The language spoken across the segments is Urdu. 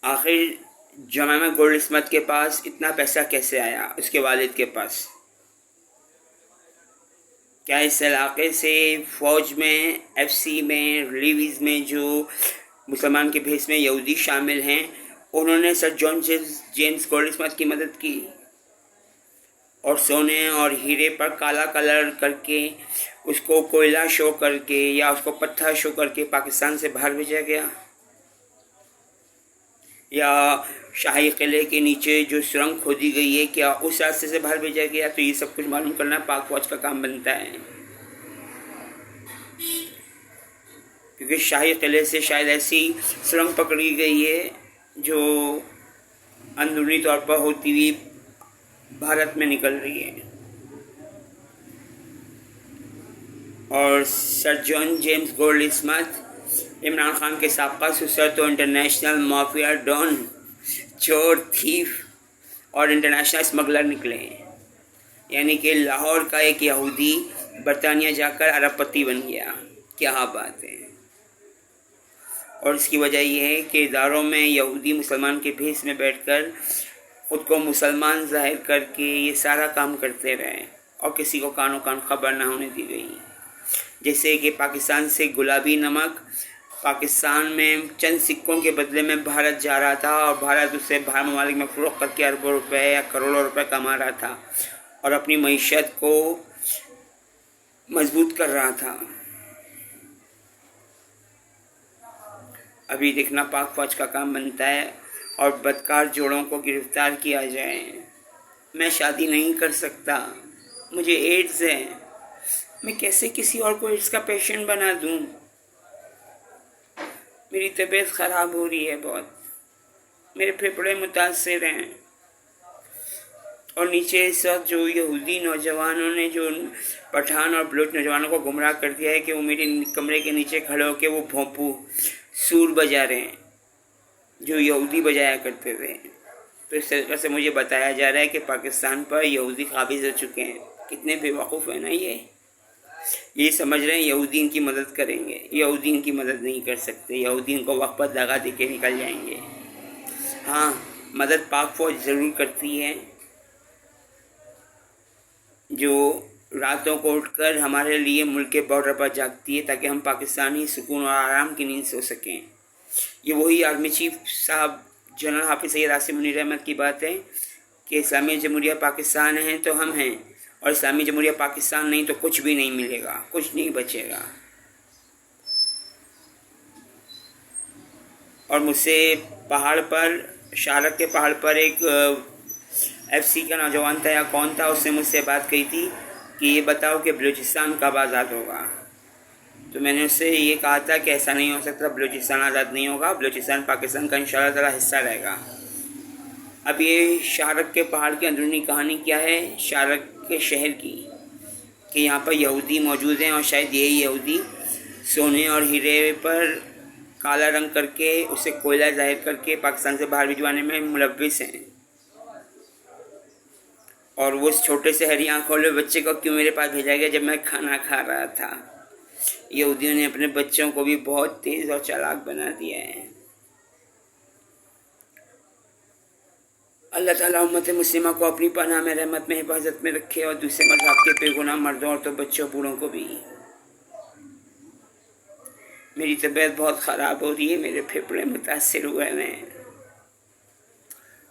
آخر جمامہ گولڈ اسمتھ کے پاس اتنا پیسہ کیسے آیا اس کے والد کے پاس؟ کیا اس علاقے سے فوج میں، ایف سی میں، ریلیویز میں جو مسلمان کے بھیس میں یہودی شامل ہیں انہوں نے سر جان جیمز گولڈ اسمتھ کی مدد کی اور سونے اور ہیرے پر کالا کلر کر کے اس کو کوئلہ شو کر کے یا اس کو پتھر شو کر کے پاکستان سے باہر بھیجا گیا؟ یا شاہی قلعے کے نیچے جو سرنگ کھودی گئی ہے کیا اس راستے سے باہر بھیجا گیا؟ تو یہ سب کچھ معلوم کرنا پاک فوج کا کام بنتا ہے، کیونکہ شاہی قلعے سے شاید ایسی سرنگ پکڑی گئی ہے جو اندرونی طور پر ہوتی ہوئی بھارت میں نکل رہی ہے۔ اور sir John James Gold smith خان کے سابقہ سسر تو انٹرنیشنل مافیا ڈان، چور، تھیف اور انٹرنیشنل اسمگلر نکلے ہیں، یعنی کہ لاہور کا ایک یہودی برطانیہ جا کر ارب پتی بن گیا۔ کیا بات ہے! اور اس کی وجہ یہ ہے کہ اداروں میں یہودی مسلمان کے بھیس میں بیٹھ کر خود کو مسلمان ظاہر کر کے یہ سارا کام کرتے رہے اور کسی کو کانوں کان خبر نہ ہونے دی گئی۔ جیسے کہ پاکستان سے گلابی نمک پاکستان میں چند سکوں کے بدلے میں بھارت جا رہا تھا اور بھارت اسے باہر ممالک میں فروخت کر کے اربوں روپے یا کروڑوں روپے کما رہا تھا اور اپنی معیشت کو مضبوط کر رہا تھا۔ ابھی دیکھنا پاک فوج کا کام بنتا ہے اور بدکار جوڑوں کو گرفتار کیا جائے۔ میں شادی نہیں کر سکتا، مجھے ایڈز ہے، میں کیسے کسی اور کو ایڈز کا پیشنٹ بنا دوں؟ میری طبیعت خراب ہو رہی ہے بہت، میرے پھیپھڑے متاثر ہیں۔ اور نیچے اس وقت جو یہودی نوجوانوں نے جو پٹھان اور بلوچ نوجوانوں کو گمراہ کر دیا ہے کہ وہ میرے کمرے کے نیچے کھڑے ہو کے وہ بھونپو سور بجا رہے ہیں جو یہودی بجایا کرتے تھے۔ تو اس طریقے سے مجھے بتایا جا رہا ہے کہ پاکستان پر یہودی قابض ہو چکے ہیں۔ کتنے بے وقوف ہیں نا یہ سمجھ رہے ہیں یہودی ان کی مدد کریں گے۔ یہودی ان کی مدد نہیں کر سکتے، یہودی ان کو وقت پر دغا دے کے نکل جائیں گے۔ ہاں، مدد پاک فوج ضرور کرتی ہے، جو راتوں کو اٹھ کر ہمارے لیے ملک کے بارڈر پر جاگتی ہے تاکہ ہم پاکستانی سکون اور آرام کی نیند سو سکیں۔ یہ وہی آرمی چیف صاحب جنرل حافظ سید عاصم منیر احمد کی بات ہے کہ اسلامی جمہوریہ پاکستان ہے تو ہم ہیں، اور اسلامی جمہوریہ پاکستان نہیں تو کچھ بھی نہیں ملے گا، کچھ نہیں بچے گا۔ اور مجھ سے پہاڑ پر، شارک کے پہاڑ پر ایک ایف سی کا نوجوان تھا یا کون تھا، اس نے مجھ سے بات کہی تھی کہ یہ بتاؤ کہ بلوچستان کب آزاد ہوگا؟ تو میں نے اس سے یہ کہا تھا کہ ایسا نہیں ہو سکتا، بلوچستان آزاد نہیں ہوگا، بلوچستان پاکستان کا انشاءاللہ تعالی حصہ رہے گا۔ اب یہ شارک کے پہاڑ کی اندرونی کہانی کیا ہے شارک کے شہر کی، کہ یہاں پر یہودی موجود ہیں اور شاید یہی یہودی سونے اور ہیرے پر کالا رنگ کر کے اسے کوئلہ ظاہر کر کے پاکستان سے باہر بھجوانے میں ملوث ہیں۔ اور وہ اس چھوٹے سے ہری آنکھوں والے بچے کو کیوں میرے پاس بھیجا گیا جب میں کھانا کھا رہا تھا؟ یہودیوں نے اپنے بچوں کو بھی بہت تیز اور چالاک بنا دیا ہے۔ اللہ تعالیٰ امت مسلمہ کو اپنی پناہ میں رحمت میں حفاظت میں رکھے اور دوسرے مذہب کے بے گناہ مردوں عورتوں بچوں بوڑھوں کو بھی۔ میری طبیعت بہت خراب ہو رہی ہے، میرے پھیپھڑے متاثر ہوئے ہیں۔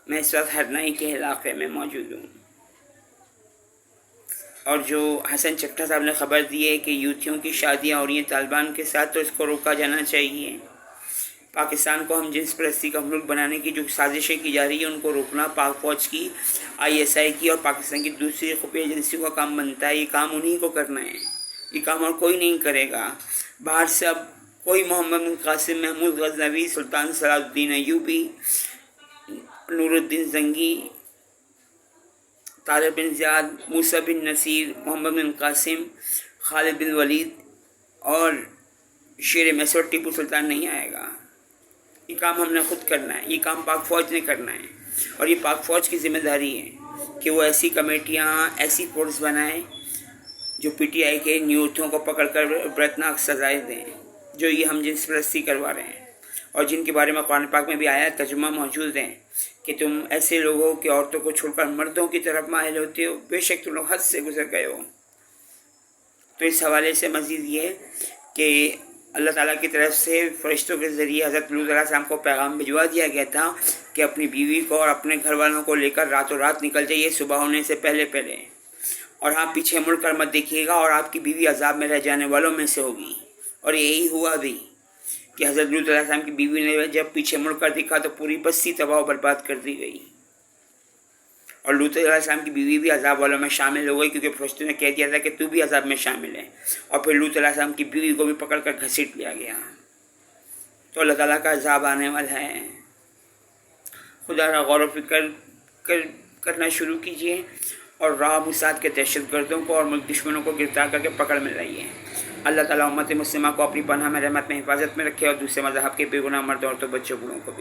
میں اس وقت ہرنائی کے علاقے میں موجود ہوں، اور جو حسن چکٹا صاحب نے خبر دی ہے کہ یوتھیوں کی شادیاں ہو رہی ہیں طالبان کے ساتھ، تو اس کو روکا جانا چاہیے۔ پاکستان کو ہم جنس پرستی کا ملک بنانے کی جو سازشیں کی جا رہی ہیں ان کو روکنا پاک فوج کی، ISI کی اور پاکستان کی دوسری خفیہ ایجنسیوں کا کام بنتا ہے۔ یہ کام انہی کو کرنا ہے، یہ کام اور کوئی نہیں کرے گا۔ باہر سے اب کوئی محمد بن قاسم، محمود غزنوی، سلطان صلاح الدین ایوبی، نور الدین زنگی، طارق بن زیاد، موسیٰ بن نصیر، محمد بن قاسم، خالد بن ولید اور شیر میسور ٹیپو سلطان نہیں آئے گا۔ یہ کام ہم نے خود کرنا ہے، یہ کام پاک فوج نے کرنا ہے، اور یہ پاک فوج کی ذمہ داری ہے کہ وہ ایسی کمیٹیاں، ایسی فورس بنائے جو PTI کے نیوتھوں کو پکڑ کر برتناک سزائیں دیں جو یہ ہم جنس پرستی کروا رہے ہیں، اور جن کے بارے میں قرآن پاک میں بھی آیا ترجمہ موجود ہے کہ تم ایسے لوگوں کی عورتوں کو چھوڑ کر مردوں کی طرف مائل ہوتے ہو، بے شک تم لوگ حد سے گزر گئے ہو۔ تو اس حوالے سے مزید یہ کہ اللہ تعالیٰ کی طرف سے فرشتوں کے ذریعے حضرت لوط علیہ السلام کو پیغام بھجوا دیا گیا تھا کہ اپنی بیوی کو اور اپنے گھر والوں کو لے کر راتوں رات نکل جائیے صبح ہونے سے پہلے پہلے، اور ہاں پیچھے مڑ کر مت دیکھیے گا، اور آپ کی بیوی عذاب میں رہ جانے والوں میں سے ہوگی۔ اور یہی ہوا بھی کہ حضرت لوط علیہ السلام کی بیوی نے جب پیچھے مڑ کر دیکھا تو پوری بستی تباہ و برباد کر دی گئی، اور لوط علیہ السلام کی بیوی بھی عذاب والوں میں شامل ہو گئی، کیونکہ فرشتوں نے کہہ دیا تھا کہ تو بھی عذاب میں شامل ہے، اور پھر لوط علیہ السلام کی بیوی کو بھی پکڑ کر گھسیٹ لیا گیا۔ تو اللہ تعالیٰ کا عذاب آنے والا ہے۔ خدا را غور و فکر کرنا شروع کیجیے، اور راہ موساد کے دہشت گردوں کو اور ملک دشمنوں کو گرفتار کر کے پکڑ میں لائیے۔ اللہ تعالیٰ امت مسلمہ کو اپنی پناہ میں رحمت میں حفاظت میں رکھے، اور دوسرے مذہب کے بے گناہ مرد عورتوں بچوں بوڑھوں کو بھی۔